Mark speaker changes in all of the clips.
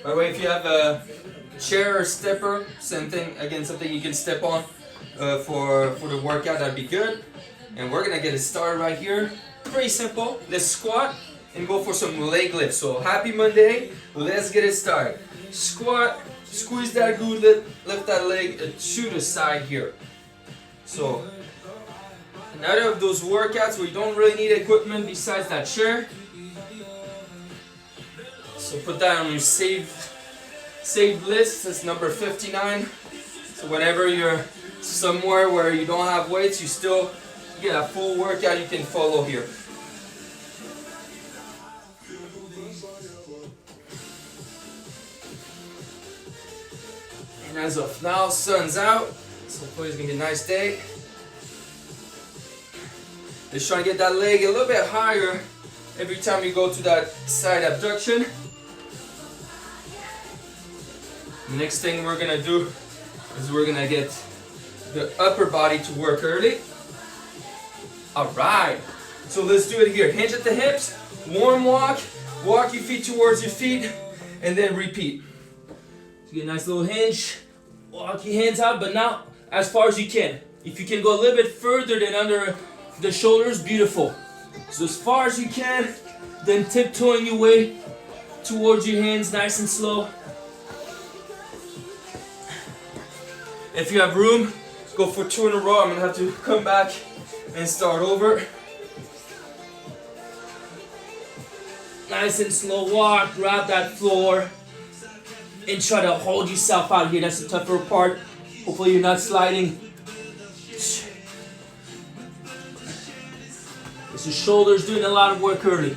Speaker 1: By the way, if you have a chair or stepper, something you can step on for the workout, that'd be good. And we're gonna get it started right here. Pretty simple. Let's squat and go for some leg lifts. So happy Monday. Let's get it started. Squat, squeeze that glute, lift that leg to the side here. So another of those workouts where you don't really need equipment besides that chair. So put that on your saved list. That's number 59. So whenever you're somewhere where you don't have weights, you still get a full workout you can follow here. And as of now, sun's out. So hopefully it's gonna be a nice day. Just trying to get that leg a little bit higher every time you go to that side abduction. The next thing we're gonna do is we're gonna get the upper body to work early. Alright, so let's do it here. Hinge at the hips, warm walk, walk your feet towards your feet, and then repeat. So get a nice little hinge, walk your hands out, but not as far as you can. If you can go a little bit further than under the shoulders, beautiful. So as far as you can, then tiptoeing your way towards your hands, nice and slow. If you have room, go for 2 in a row. I'm gonna have to come back and start over. Nice and slow walk, grab that floor, and try to hold yourself out here. That's the tougher part. Hopefully you're not sliding. It's the shoulders doing a lot of work early.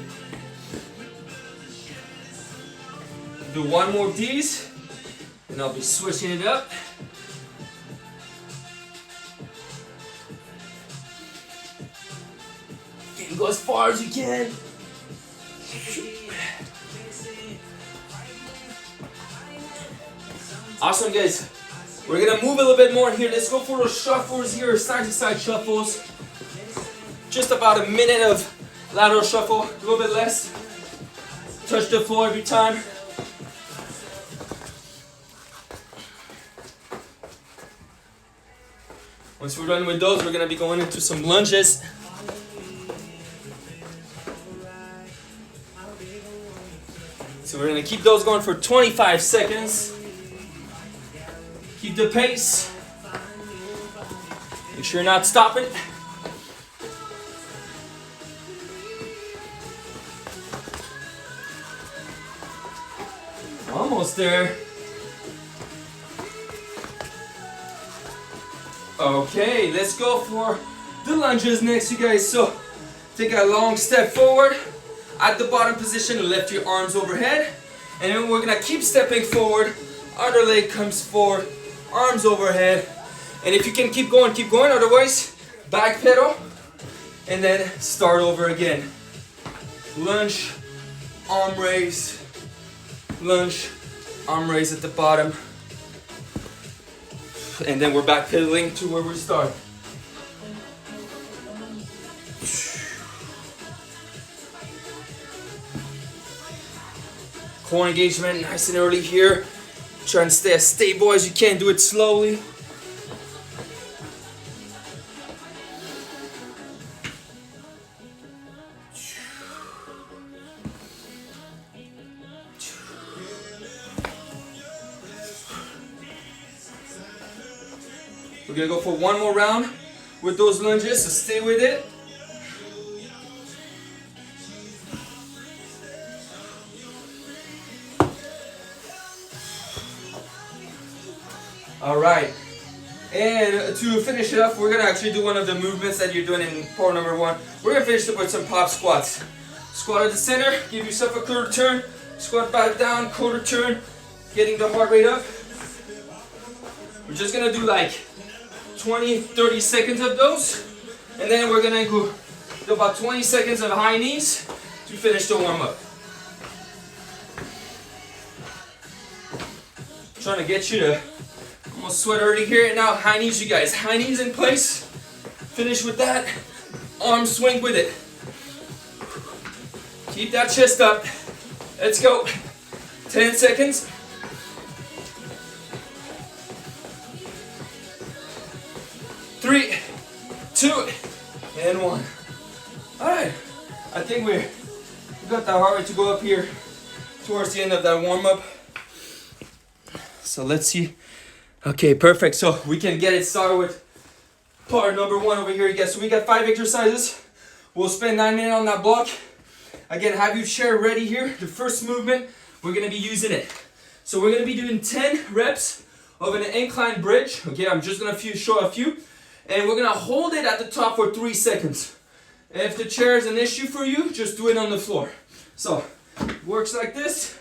Speaker 1: Do one more of these, and I'll be switching it up. Go as far as you can. Awesome, guys. We're gonna move a little bit more here. Let's go for those shuffles here, side to side shuffles. Just about a minute of lateral shuffle, a little bit less. Touch the floor every time. Once we're done with those, we're gonna be going into some lunges. So we're gonna keep those going for 25 seconds. Keep the pace. Make sure you're not stopping. Almost there. Okay, let's go for the lunges next, you guys. So take a long step forward. At the bottom position, lift your arms overhead. And then we're gonna keep stepping forward. Other leg comes forward, arms overhead. And if you can keep going, otherwise, back pedal. And then start over again. Lunge, arm raise, lunge, arm raise at the bottom. And then we're back pedaling to where we start. Core engagement nice and early here. Try and stay as stable as you can. Do it slowly. We're gonna go for one more round with those lunges, so stay with it. Alright, and to finish it off, we're going to actually do one of the movements that you're doing in part number 1. We're going to finish it with some pop squats. Squat at the center, give yourself a quarter turn, squat back down, quarter turn, getting the heart rate up. We're just going to do like 20-30 seconds of those, and then we're going to go do about 20 seconds of high knees to finish the warm-up. Trying to get you to almost sweat already here. And now high knees, you guys. High knees in place. Finish with that. Arm swing with it. Keep that chest up. Let's go. 10 seconds. 2, and 1. Alright, I think we got that heart rate to go up here towards the end of that warm-up. So let's see. Okay, perfect. So we can get it started with part number 1 over here, you guys. So we got 5 exercises. We'll spend 9 minutes on that block. Again, have your chair ready here. The first movement, we're gonna be using it. So we're gonna be doing 10 reps of an incline bridge. Okay, I'm just gonna show a few. And we're gonna hold it at the top for 3 seconds. If the chair is an issue for you, just do it on the floor. So, works like this.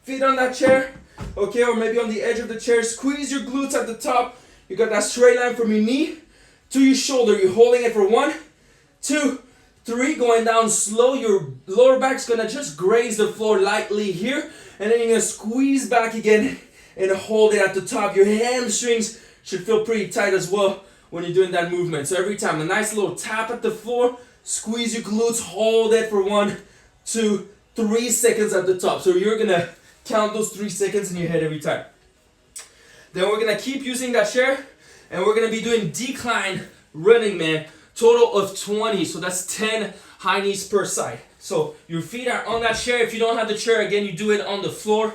Speaker 1: Feet on that chair. Okay, or maybe on the edge of the chair. Squeeze your glutes at the top. You got that straight line from your knee to your shoulder. You're holding it for 1, 2, 3. Going down slow. Your lower back's gonna just graze the floor lightly here. And then you're gonna squeeze back again and hold it at the top. Your hamstrings should feel pretty tight as well when you're doing that movement. So every time, a nice little tap at the floor. Squeeze your glutes. Hold it for 1, 2, 3 seconds at the top. So you're gonna count those 3 seconds in your head every time. Then we're gonna keep using that chair and we're gonna be doing decline running man, total of 20. So that's 10 high knees per side. So your feet are on that chair. If you don't have the chair, again, you do it on the floor.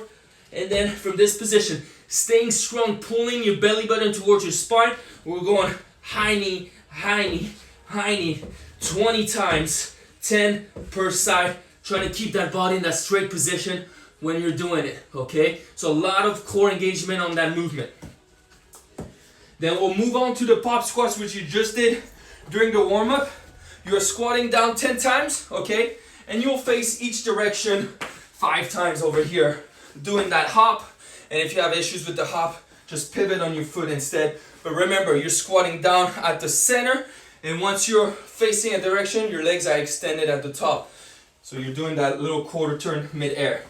Speaker 1: And then from this position, staying strong, pulling your belly button towards your spine. We're going high knee, high knee, high knee, 20 times, 10 per side. Trying to keep that body in that straight position when you're doing it, okay? So a lot of core engagement on that movement. Then we'll move on to the pop squats, which you just did during the warm-up. You're squatting down 10 times, okay? And you'll face each direction 5 times over here, doing that hop. And if you have issues with the hop, just pivot on your foot instead. But remember, you're squatting down at the center, and once you're facing a direction, your legs are extended at the top. So you're doing that little quarter turn mid-air.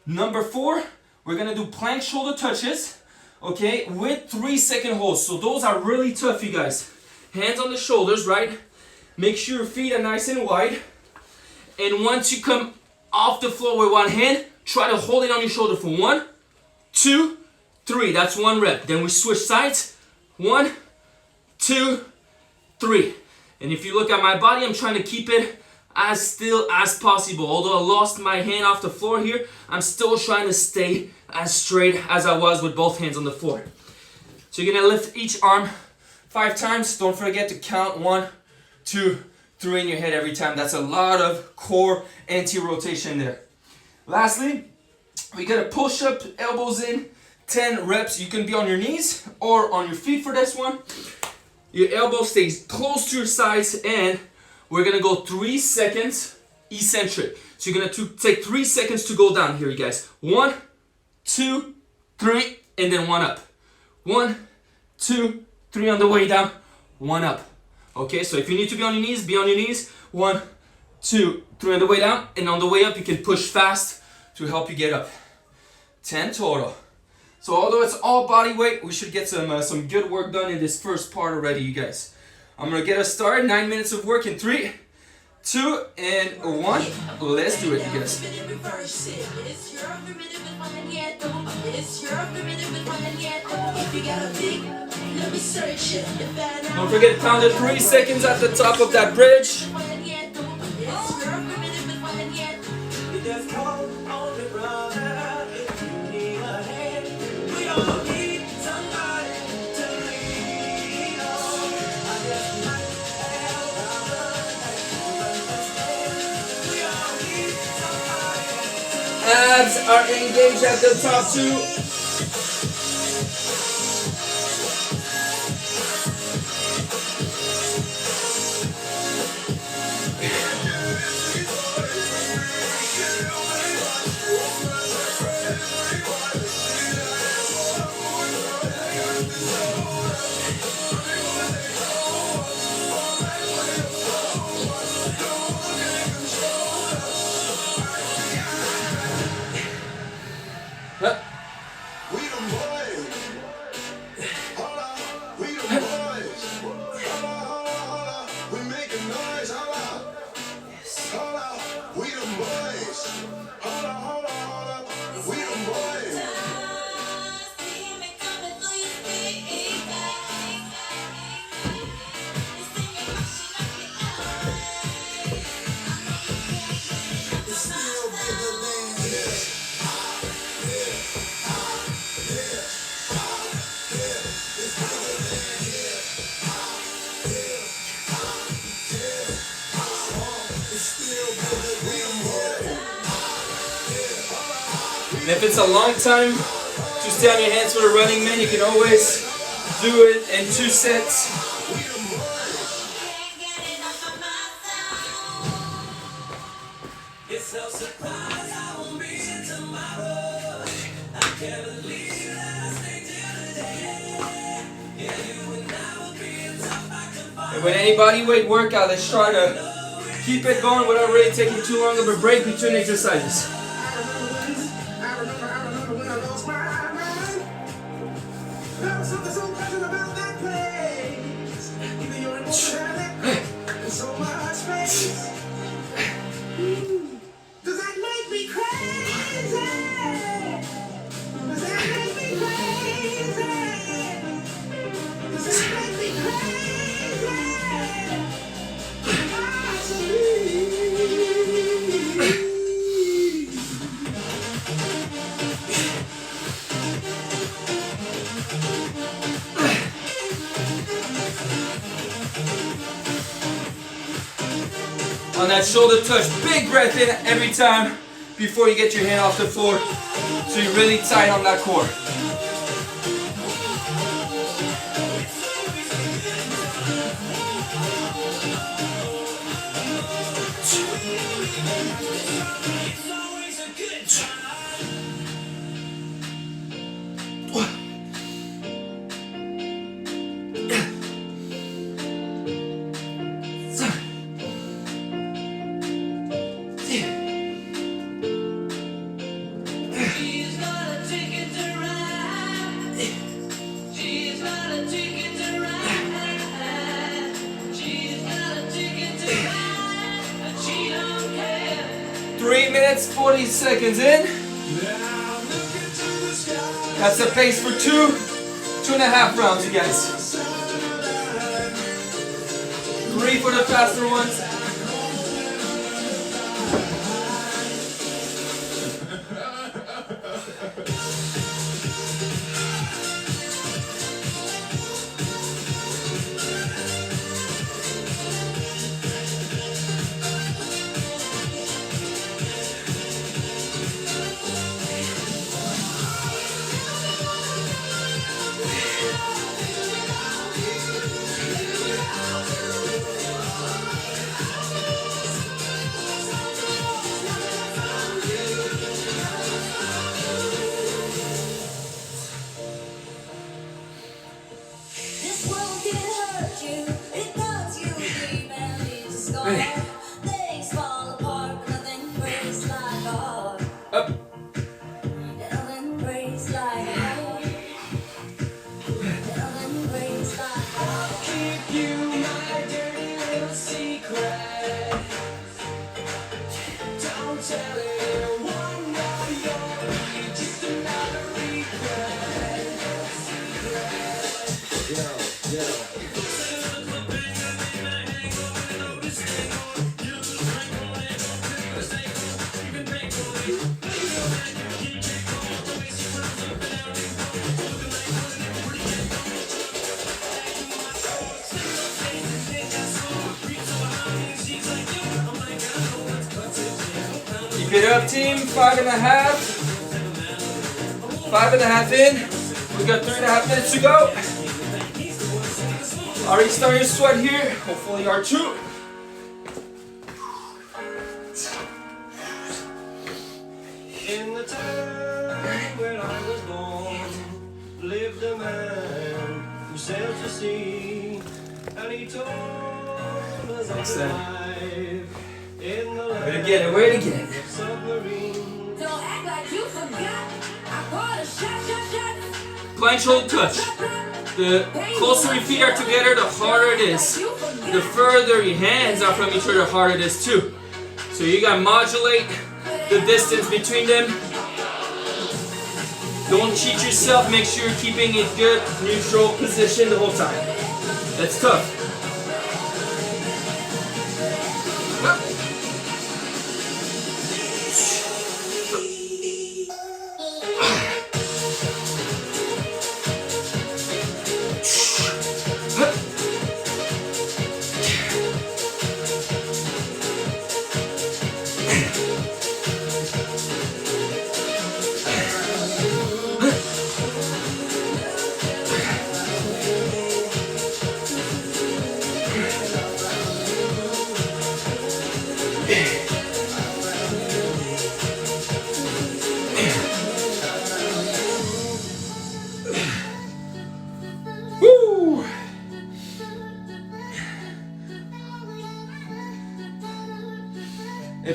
Speaker 1: Number 4, we're gonna do plank shoulder touches, okay, with 3-second holds. So those are really tough, you guys. Hands on the shoulders, right? Make sure your feet are nice and wide. And once you come off the floor with one hand, try to hold it on your shoulder for 1, 2, 3. That's 1 rep. Then we switch sides. 1, 2, 3. And if you look at my body, I'm trying to keep it as still as possible. Although I lost my hand off the floor here, I'm still trying to stay as straight as I was with both hands on the floor. So you're gonna lift each arm 5 times. Don't forget to count 1, 2, 3 in your head every time. That's a lot of core anti-rotation there. Lastly, we got a push-up, elbows in, 10 reps. You can be on your knees or on your feet for this one. Your elbow stays close to your sides, and we're gonna go 3 seconds eccentric. So you're gonna take 3 seconds to go down here, you guys. 1, 2, 3, and then 1 up. 1, 2, 3 on the way down, 1 up. Okay, so if you need to be on your knees, be on your knees. 1, 2, 3 on the way down, and on the way up, you can push fast to help you get up. 10 total. So although it's all body weight, we should get some good work done in this first part already, you guys. I'm gonna get us started. 9 minutes of work in 3, 2, and 1. Let's do it, you guys. Don't forget to count the 3 seconds at the top of that bridge. Abs are engaged at the top too. And if it's a long time to stay on your hands for the running man, you can always do it in 2 sets. And with any body weight workout, let's try to keep it going without really taking too long of a break between exercises. On that shoulder touch, big breath in every time before you get your hand off the floor, so you're really tight on that core. Minutes, 40 seconds in. That's the pace for 2.5 rounds, you guys. 3 for the faster ones. Keep it up, team. 5.5. 5.5 in. We got 3.5 minutes to go. Already starting to sweat here. Hopefully you are too.
Speaker 2: In the time when I was born, lived a man who sailed to sea, and he told us of his life in the land.
Speaker 1: Wait again.
Speaker 2: Submarine.
Speaker 3: Don't act like you forgot. I called a shot.
Speaker 1: Plank shoulder touch. The closer your feet are together, the harder it is. The further your hands are from each other, the harder it is too. So you gotta modulate the distance between them. Don't cheat yourself. Make sure you're keeping a good neutral position the whole time. That's tough.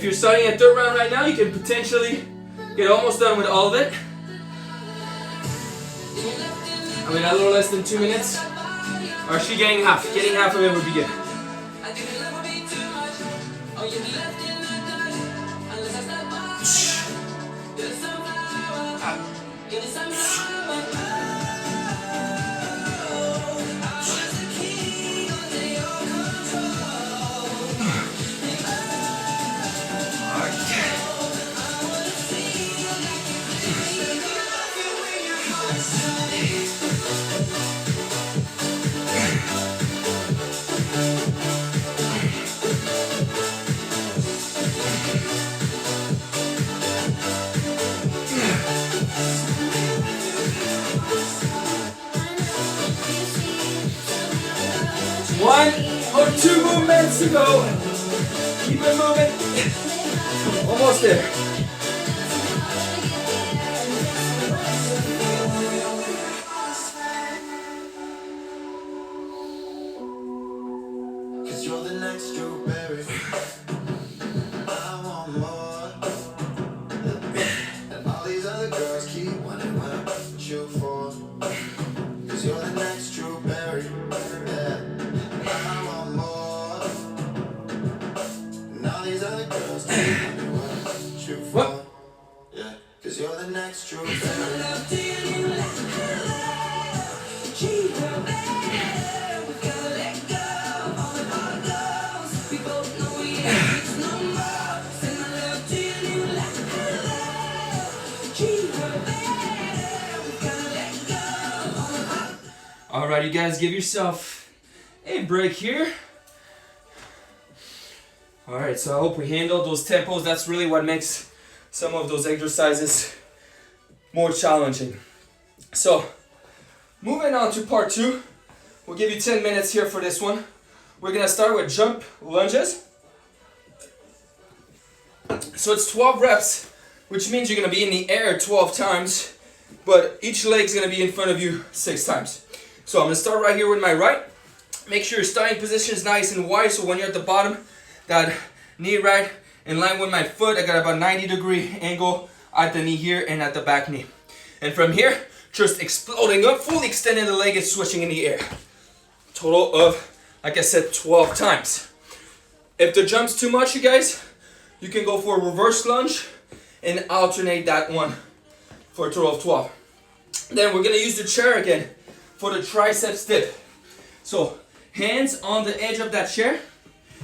Speaker 1: If you're starting at third round right now, you can potentially get almost done with all of it. I mean, a little less than 2 minutes. Or is she getting half? Getting half of it would be good. One or two movements to go. Keep it moving. Almost there.
Speaker 4: Cause you're the next Drew Barry. I want more. And all these other girls keep wanting what I put you for. Cause you're the next Drew Barry. Yeah. I want more. And all these other girls keep wondering what I put you for.
Speaker 1: What?
Speaker 4: Yeah. Cause you're the next Drew Barry.
Speaker 1: Alright, you guys, give yourself a break here. Alright, so I hope we handled those tempos. That's really what makes some of those exercises more challenging. So, moving on to part 2. We'll give you 10 minutes here for this one. We're going to start with jump lunges. So it's 12 reps, which means you're going to be in the air 12 times, but each leg's going to be in front of you 6 times. So I'm going to start right here with my right. Make sure your starting position is nice and wide, so when you're at the bottom, that knee right in line with my foot. I got about 90-degree angle at the knee here and at the back knee. And from here, just exploding up, fully extending the leg and switching in the air. Total of, like I said, 12 times. If the jump's too much, you guys, you can go for a reverse lunge and alternate that one for a total of 12. Then we're going to use the chair again for the triceps dip. So hands on the edge of that chair,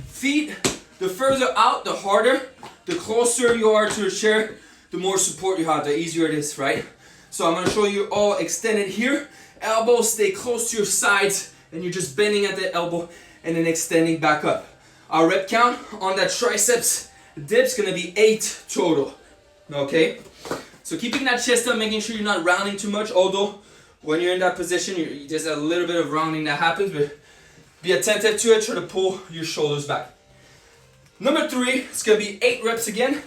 Speaker 1: feet, the further out, the harder. The closer you are to the chair, the more support you have, the easier it is, right? So I'm going to show you all extended here. Elbows stay close to your sides and you're just bending at the elbow and then extending back up. Our rep count on that triceps dip's going to be 8 total. Okay? So keeping that chest up, making sure you're not rounding too much, although when you're in that position, there's a little bit of rounding that happens, but be attentive to it. Try to pull your shoulders back. Number 3, it's going to be 8 reps again.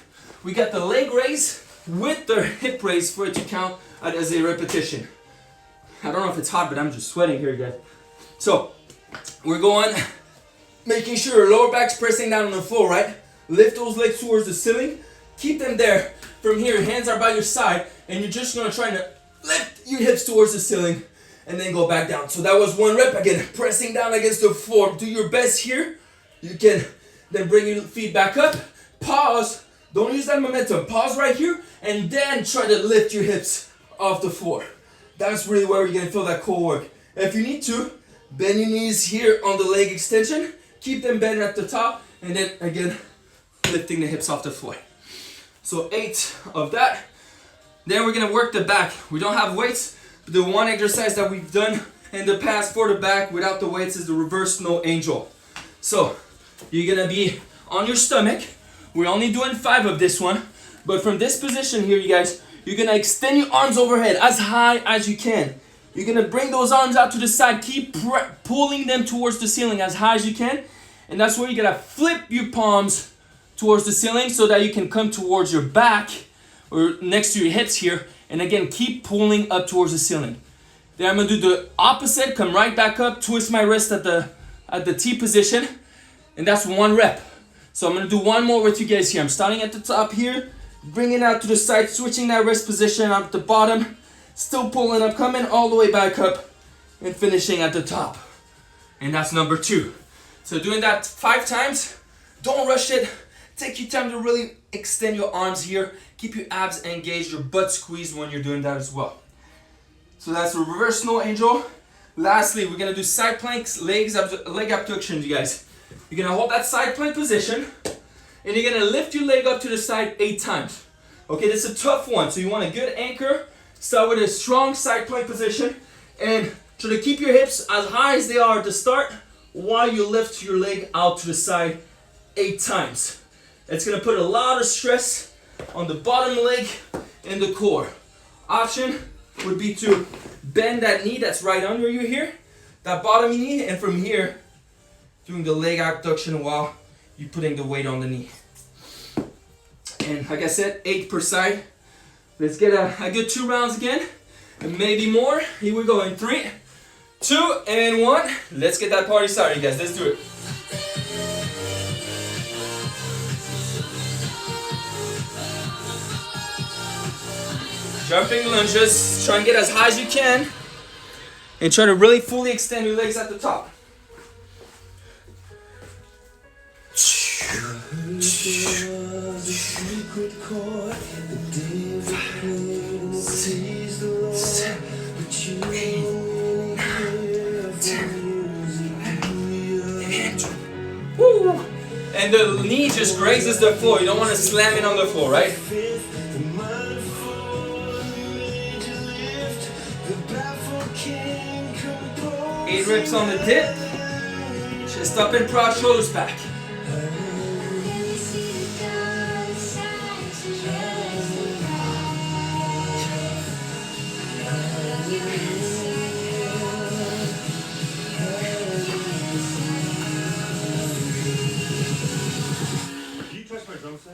Speaker 1: We got the leg raise with the hip raise for it to count as a repetition. I don't know if it's hot, but I'm just sweating here, guys. So, we're going, making sure your lower back's pressing down on the floor, right? Lift those legs towards the ceiling. Keep them there. From here, hands are by your side, and you're just going to try to lift your hips towards the ceiling and then go back down. So that was 1 rep again, pressing down against the floor. Do your best here. You can then bring your feet back up. Pause. Don't use that momentum. Pause right here and then try to lift your hips off the floor. That's really where you're going to feel that core work. If you need to, bend your knees here on the leg extension. Keep them bent at the top and then again, lifting the hips off the floor. So 8 of that. Then we're going to work the back. We don't have weights, but the one exercise that we've done in the past for the back without the weights is the reverse no angel. So you're going to be on your stomach. We're only doing 5 of this one. But from this position here, you guys, you're going to extend your arms overhead as high as you can. You're going to bring those arms out to the side. Keep pulling them towards the ceiling as high as you can. And that's where you're going to flip your palms towards the ceiling so that you can come towards your back or next to your hips here. And again, keep pulling up towards the ceiling. Then I'm going to do the opposite. Come right back up. Twist my wrist at the T position. And that's 1 rep. So I'm gonna do one more with you guys here. I'm starting at the top here, bringing out to the side, switching that wrist position up at the bottom, still pulling up, coming all the way back up, and finishing at the top. And that's number 2. So doing that 5 times, don't rush it. Take your time to really extend your arms here. Keep your abs engaged, your butt squeezed when you're doing that as well. So that's the reverse snow angel. Lastly, we're gonna do side planks, leg abductions, you guys. You're gonna hold that side plank position, and you're gonna lift your leg up to the side 8 times. Okay, this is a tough one, so you want a good anchor. Start with a strong side plank position, and try to keep your hips as high as they are at the start, while you lift your leg out to the side 8 times. It's gonna put a lot of stress on the bottom leg and the core. Option would be to bend that knee that's right under you here, that bottom knee, and from here, doing the leg abduction while you're putting the weight on the knee. And like I said, 8 per side. Let's get a good 2 rounds again, and maybe more. Here we go in 3, 2, and 1. Let's get that party started, you guys. Let's do it. Jumping lunges, try and get as high as you can, and try to really fully extend your legs at the top. Woo. And the knee just grazes the floor. You don't want to slam it on the floor, right? 8 reps on the dip. Chest up and proud, shoulders back.
Speaker 2: Do you trust my drum set?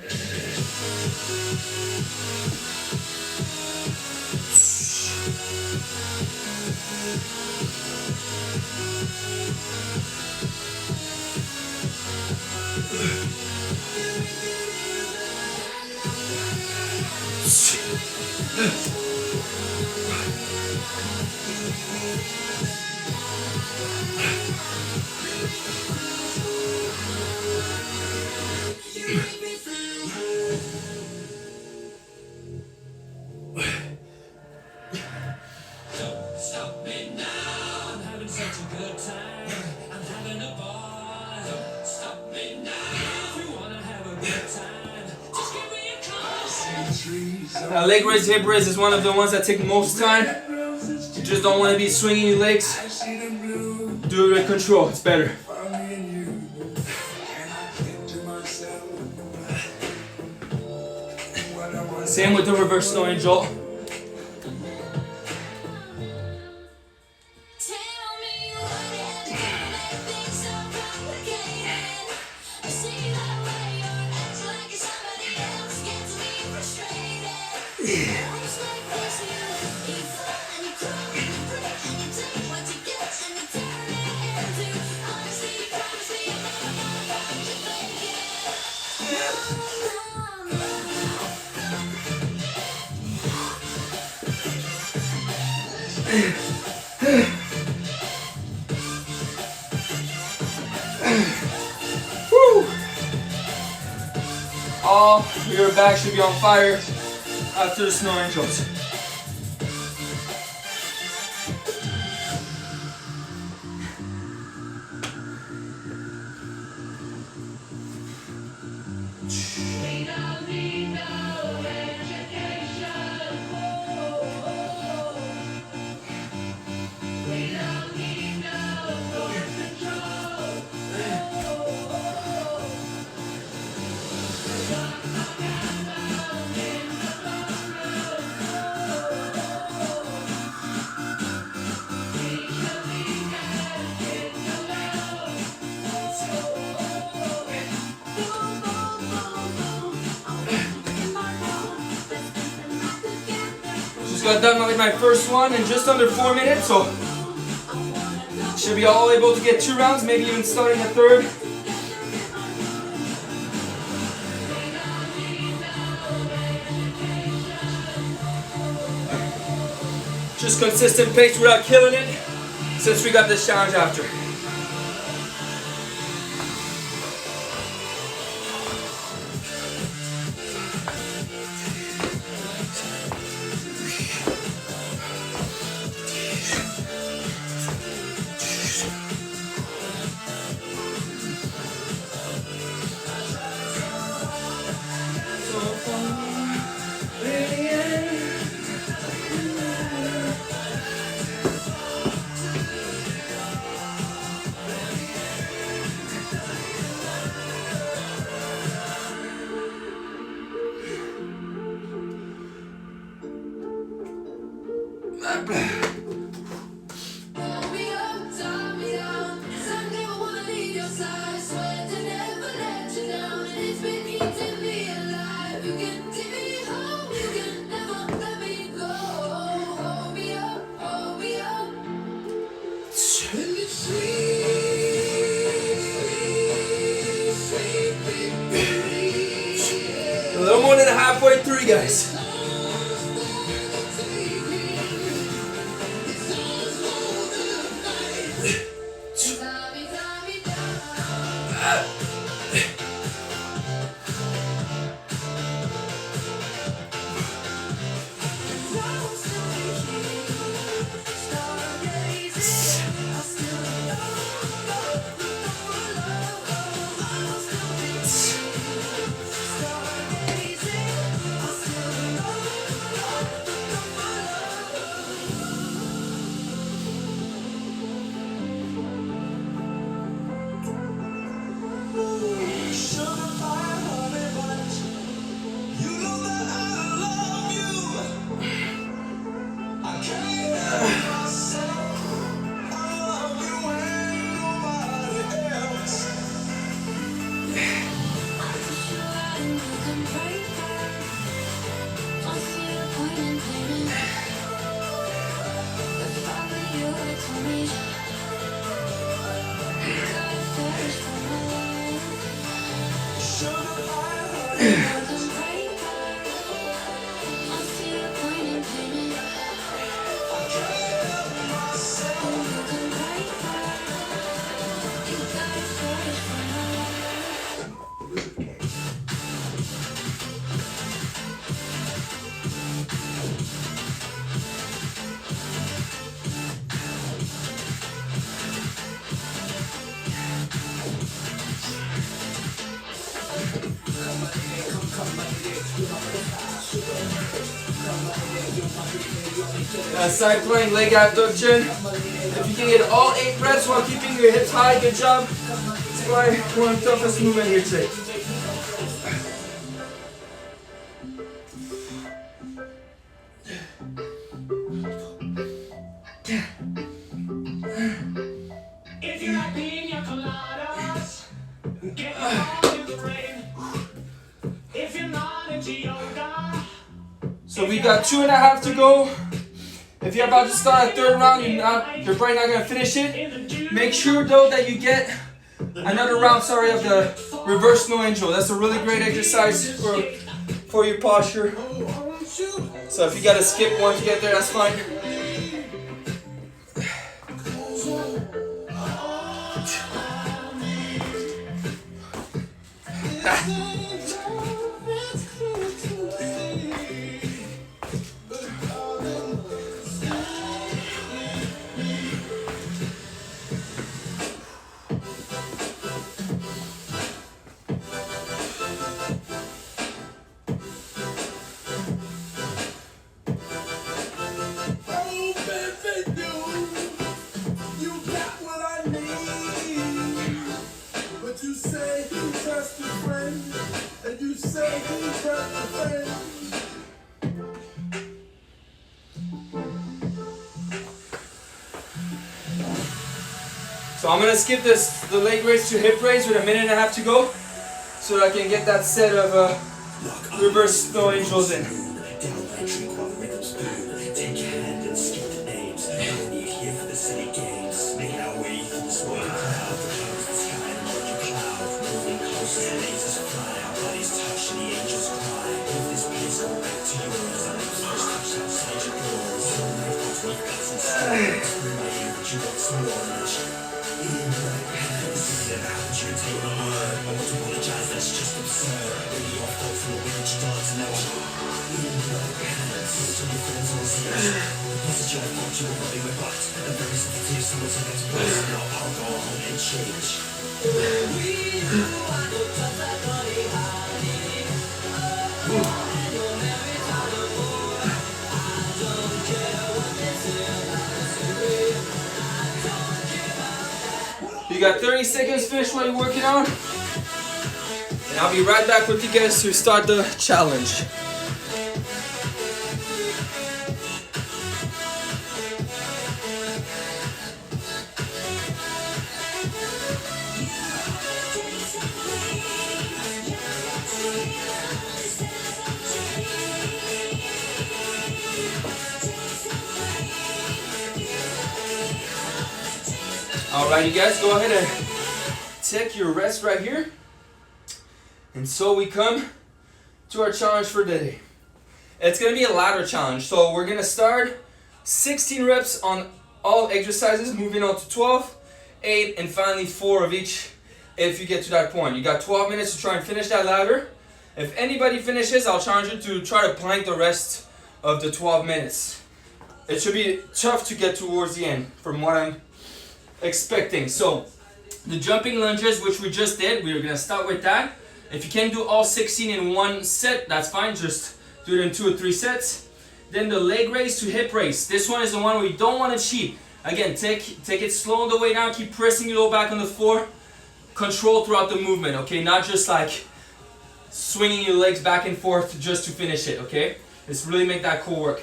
Speaker 1: Leg raise, hip raise is one of the ones that take most time. You just don't want to be swinging your legs. Do it with control, it's better. Same with the reverse snow angel. Woo! All your back should be on fire after the snow angels. Just got done with my first one in just under 4 minutes, so should be all able to get 2 rounds, maybe even starting a third. Just consistent pace without killing it, since we got this challenge after.
Speaker 3: Hold me up, tie me down, 'cause I never wanna leave your side. Swear to never let you down, and it's been eating me alive. You can take me home, you can never let me go. Hold me up, hold me up. And it's sweet, sweet victory.
Speaker 1: A little more than halfway through, guys. Side plank leg abduction. If you can get all 8 reps while keeping your hips high, good job. It's probably one of the toughest movement here today.
Speaker 2: If you're like pina coladas, get along in the rain. If you're not into yoga,
Speaker 1: So we got 2.5 to go. If you're about to start a third round, you're probably not gonna finish it. Make sure though that you get another round, of the reverse no angel. That's a really great exercise for your posture. So if you gotta skip one to get there, that's fine. So I'm gonna skip the leg raise to hip raise with 1.5 minutes to go, so that I can get that set of reverse no angels in. You got 30 seconds, finish what you're working on. And I'll be right back with you guys to start the challenge. Alright, you guys, go ahead and take your rest right here. And so we come to our challenge for the day. It's going to be a ladder challenge. So we're going to start 16 reps on all exercises, moving on to 12, 8, and finally 4 of each if you get to that point. You got 12 minutes to try and finish that ladder. If anybody finishes, I'll challenge you to try to plank the rest of the 12 minutes. It should be tough to get towards the end from what I'm expecting. So the jumping lunges, which we just did, we're going to start with that. If you can do all 16 in one set, that's fine. Just do it in 2 or 3 sets. Then the leg raise to hip raise. This one is the one where you don't want to cheat. Again, take it slow on the way down. Keep pressing your low back on the floor. Control throughout the movement, okay? Not just like swinging your legs back and forth just to finish it, okay? Let's really make that core work.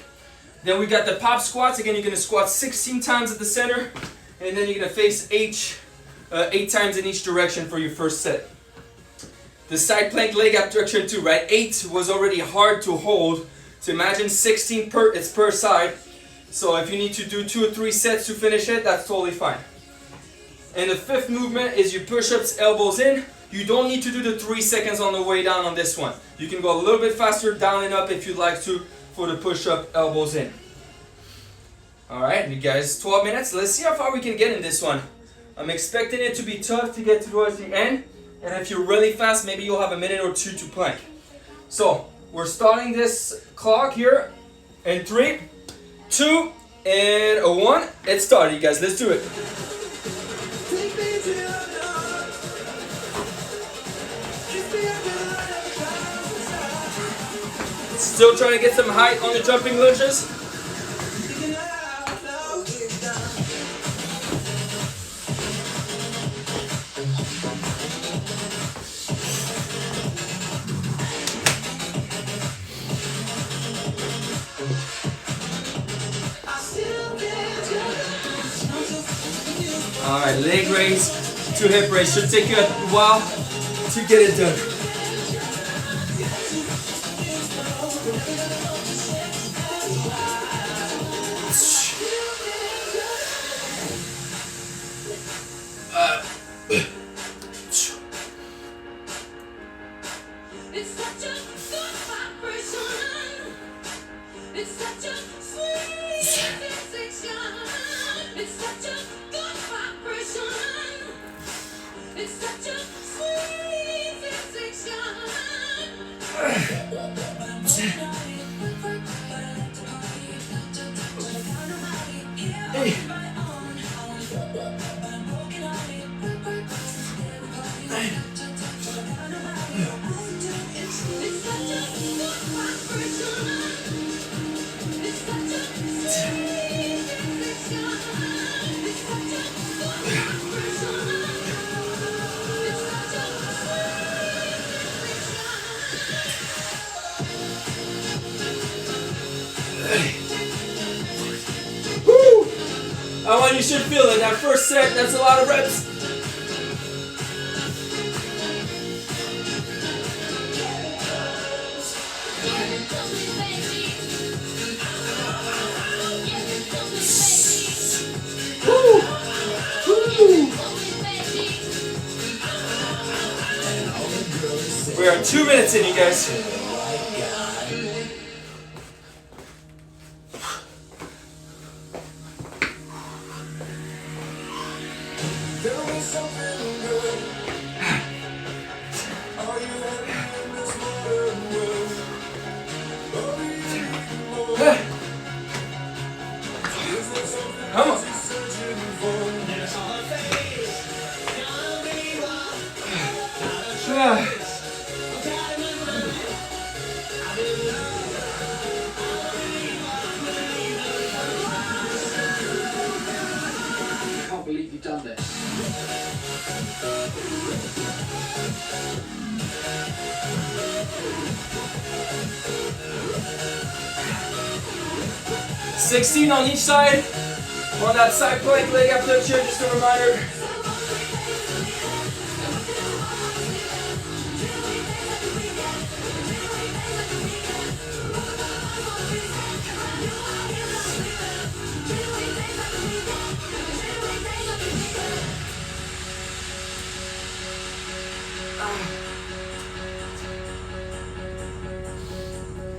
Speaker 1: Then we got the pop squats. Again, you're going to squat 16 times at the center. And then you're going to face 8 times in each direction for your first set. The side plank leg abduction too, right? 8 was already hard to hold. So imagine 16 it's per side. So if you need to do 2 or 3 sets to finish it, that's totally fine. And the 5th movement is your push-ups, elbows in. You don't need to do the 3 seconds on the way down on this one. You can go a little bit faster down and up if you'd like to for the push-up, elbows in. Alright, you guys, 12 minutes. Let's see how far we can get in this one. I'm expecting it to be tough to get towards the end. And if you're really fast, maybe you'll have a minute or 2 to plank. So, we're starting this clock here in 3, 2, and 1. It started, you guys. Let's do it. Still trying to get some height on the jumping lunges. Alright, leg raise to hip raise. Should take you a while to get it done.
Speaker 3: It's such a good vibration. It's such a sweet sensation. It's such a good vibration. It's such a sweet sensation.
Speaker 1: Woo! I want you should feel it. That first set, that's a lot of reps. Woo! Woo! We are 2 minutes in, you guys. Come on.
Speaker 5: I can't believe you've done this.
Speaker 1: 16 on each side. On that side plank, leg up to the chair, just a reminder.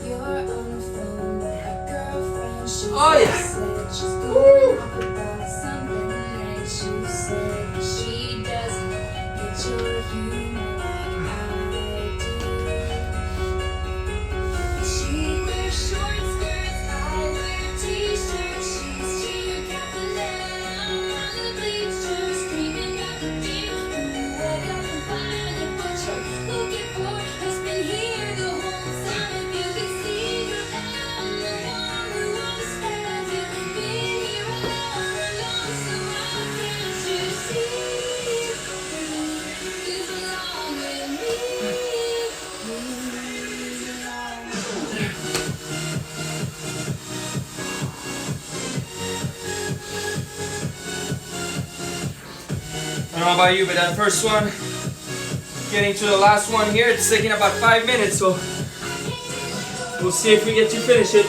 Speaker 3: You're on the phone with a girlfriend. She
Speaker 1: Oh, yeah.
Speaker 3: said she's going up about something that you said. She doesn't get your humor like I do. She wears short skirts, I wear t-shirts. She's cheer captain on the bleachers, screaming at the beat. You wake up and find that what you're looking for has been here the whole time. If you could see her now, the one who understands you. Been here all along, so why can't you see? You belong with me. You belong with me.
Speaker 1: I don't know about you, but that first one, getting to the last one here, it's taking about 5 minutes, so we'll see if we get to finish it.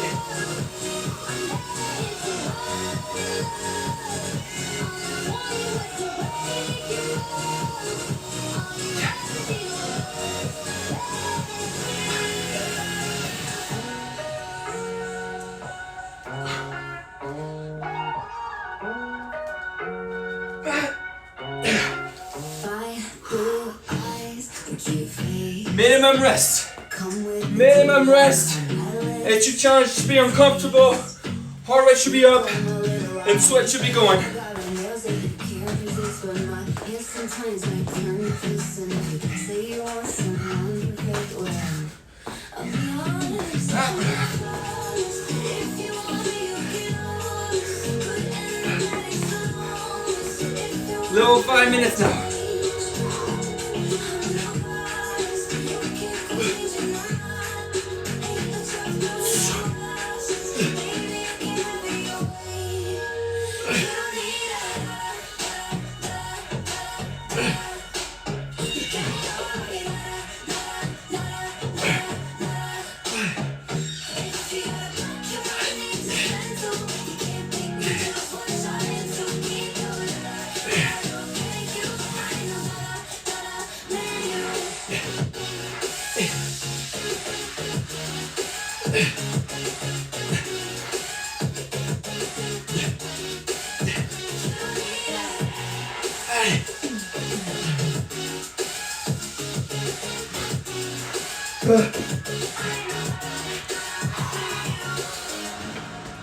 Speaker 1: Minimum rest. Minimum rest. It should challenge to be uncomfortable. Heart rate should be up, and sweat should be going. Little 5 minutes now.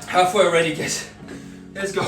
Speaker 1: Halfway already, guys. Let's go.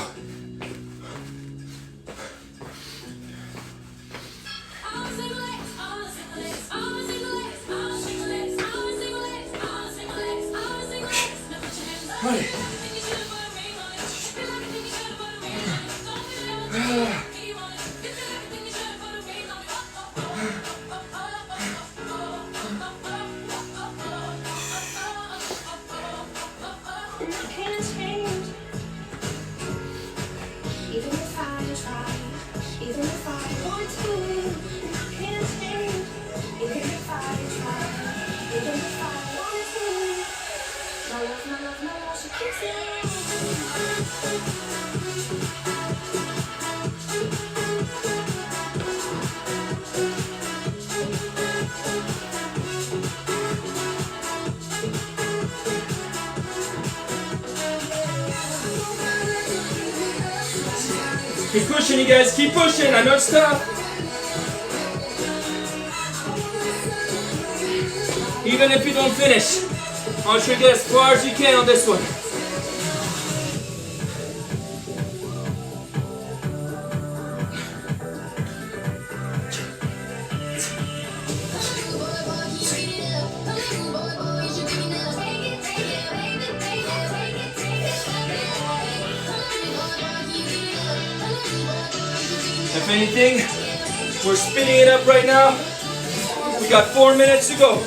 Speaker 1: Keep pushing, you guys. Keep pushing. I know it's tough. Even if you don't finish, I want you to get as far as you can on this one. If anything, we're speeding it up right now. We got 4 minutes to go.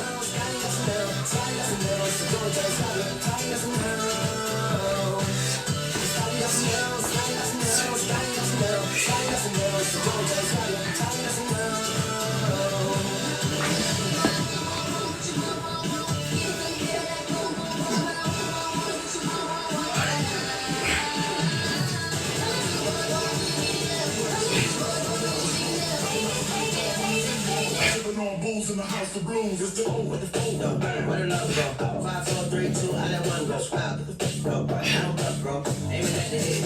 Speaker 5: In the house of blues, it's the old with the fold up. Where the love go? 5, 4, 3, 2, I let one go. Swap, go. I don't cut, bro. Aiming at the head,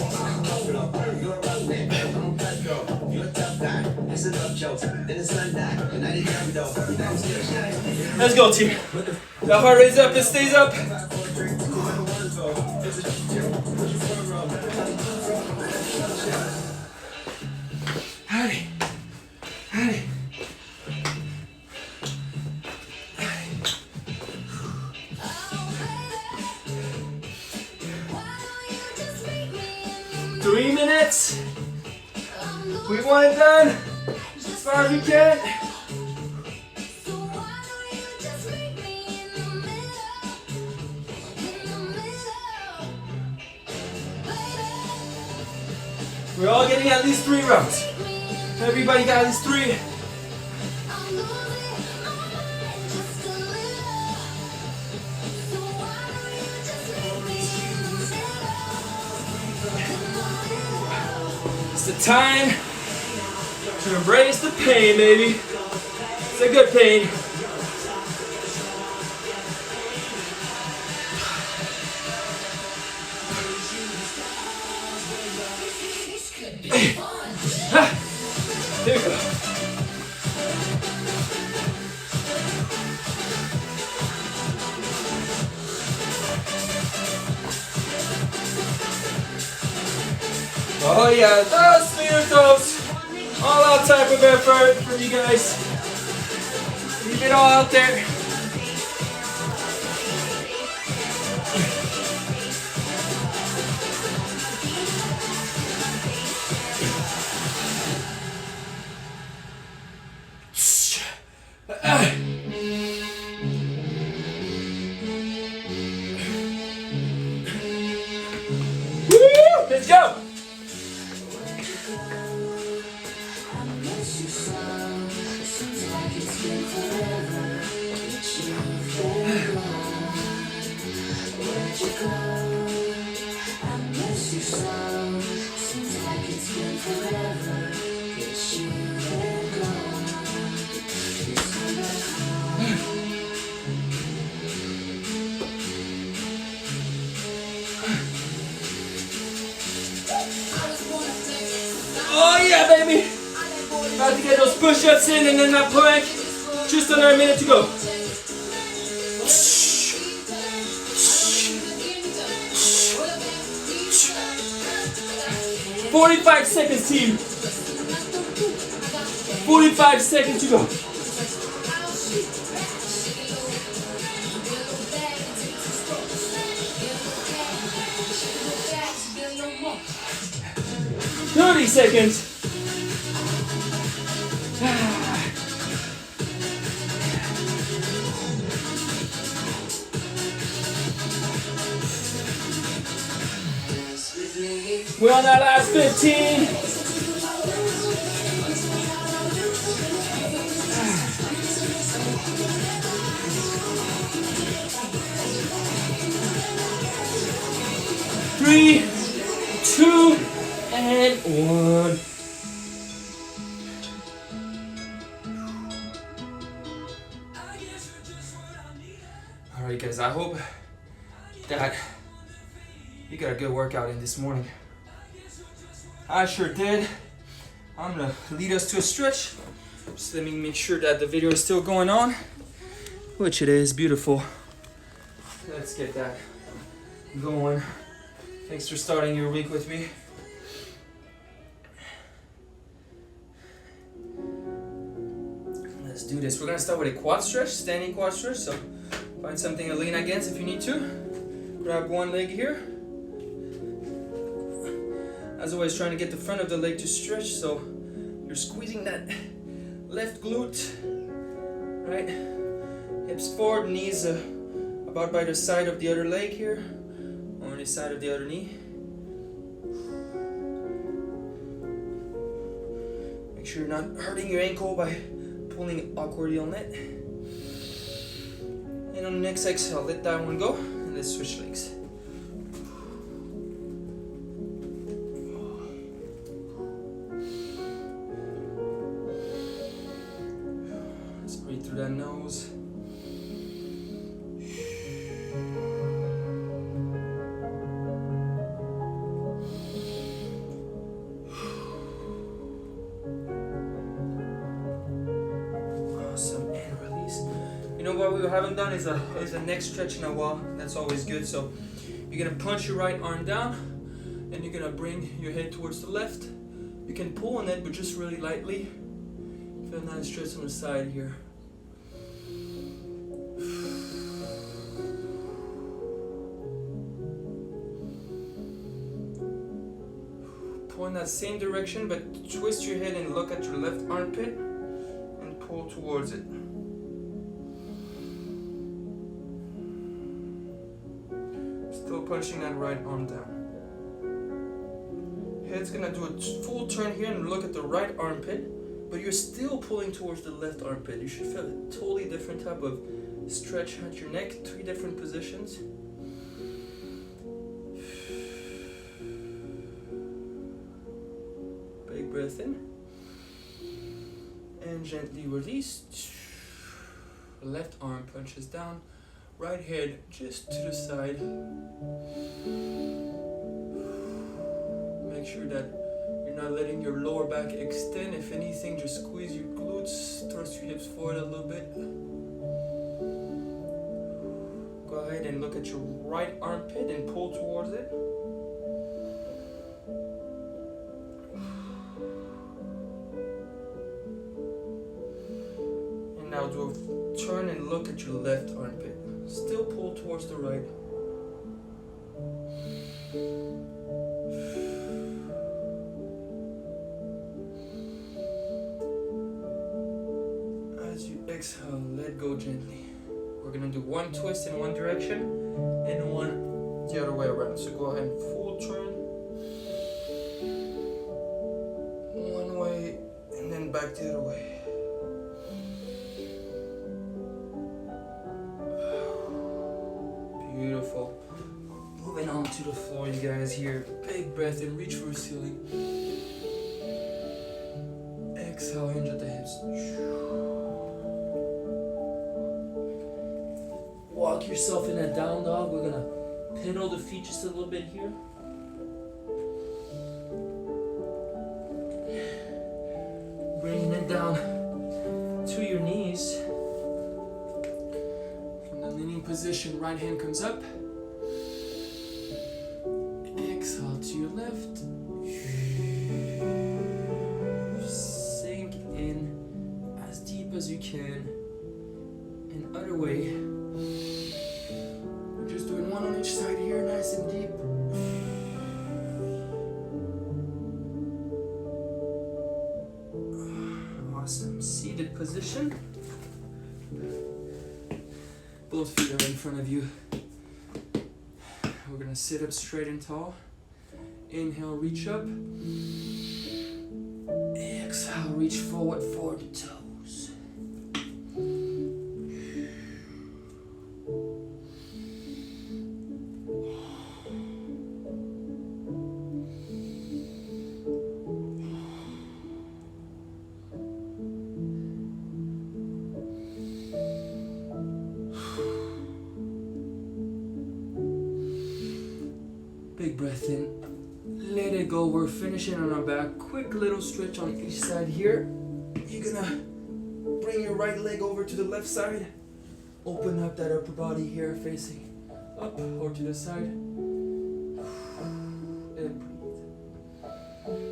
Speaker 5: blow. You're a rough man, I'm a cutthroat. You're a tough guy, that's enough jokes. Then the sun died, and I didn't jump though. You know I'm still shining.
Speaker 1: Let's go, team. The heart rate's up, it stays up. Howdy. Howdy. Three minutes. We want it done as far as we can. We're all getting at least 3 rounds. Everybody got at least 3. It's the time to embrace the pain, baby. It's a good pain. There we go. Oh yeah, those finger toes. All out type of effort from you guys. Leave it all out there. Woo! Let's go! Oh yeah, baby! About to get those push-ups in and then that plank. Just another minute to go. 45 seconds, team. 45 seconds to go. Thirty seconds. We're on that last 15. Three, 2, and 1. Alright guys, I hope that you got a good workout in this morning. I sure did. I'm gonna lead us to a stretch. Just let me make sure that the video is still going on, which it is. Beautiful. Let's get that going. Thanks for starting your week with me. Let's do this. We're gonna start with a quad stretch, standing quad stretch. So find something to lean against if you need to. Grab one leg here. As always, trying to get the front of the leg to stretch, so you're squeezing that left glute, right? Hips forward, knees about by the side of the other leg here, or the side of the other knee. Make sure you're not hurting your ankle by pulling awkwardly on it. And on the next exhale, let that one go, and let's switch legs. Let's breathe through that nose. What we haven't done is a neck stretch in a while. That's always good. So you're gonna punch your right arm down and you're gonna bring your head towards the left. You can pull on it, but just really lightly. Feel a nice stretch on the side here. Pull in that same direction, but twist your head and look at your left armpit and pull towards it. Still punching that right arm down. Head's gonna do a full turn here and look at the right armpit, but you're still pulling towards the left armpit. You should feel a totally different type of stretch at your neck. 3 different positions. Big breath in. And gently release. Left arm punches down. Right head just to the side. Make sure that you're not letting your lower back extend. If anything, just squeeze your glutes, thrust your hips forward a little bit. Go ahead and look at your right armpit and pull towards it. And now do a turn and look at your left armpit. Still pull towards the right. As you exhale, let go gently. We're gonna do one twist in one direction and one the other way around. So go ahead and full turn. One way and then back the other way. Beautiful. Moving on to the floor, you guys here. Big breath in, reach for the ceiling. Exhale, hinge at the hips. Walk yourself in a down dog. We're gonna pedal the feet just a little bit here. Bringing it down to your knees. Position, right hand comes up. Exhale to your left. Sink in as deep as you can. And other way. We're just doing one on each side here, nice and deep. Awesome. Seated position. Both feet are in front of you. We're gonna sit up straight and tall. Inhale, reach up. Exhale, reach forward, forward toes. Big breath in, let it we go. We're finishing on our back. Quick little stretch on each side here. You're gonna bring your right leg over to the left side. Open up that upper body here, facing up or to the side. And breathe.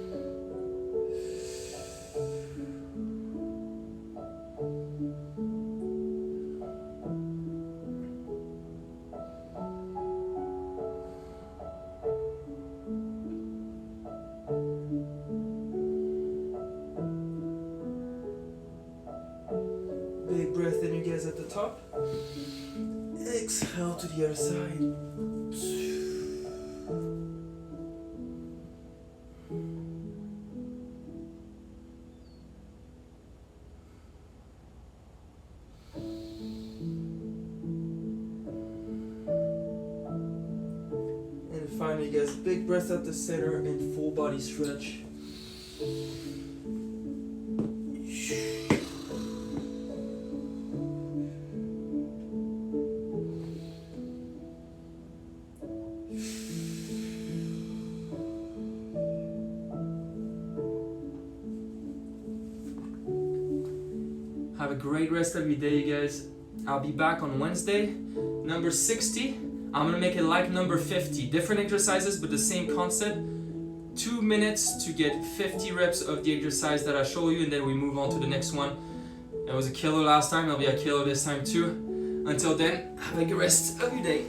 Speaker 1: Big breath in, you guys, at the top. Exhale to the other side. And finally, guys, big breath at the center and full body stretch. Have a great rest of your day, you guys. I'll be back on Wednesday, number 60. I'm gonna make it like number 50. Different exercises, but the same concept. 2 minutes to get 50 reps of the exercise that I show you, and then we move on to the next one. It was a killer last time, it'll be a killer this time too. Until then, have a good rest of your day.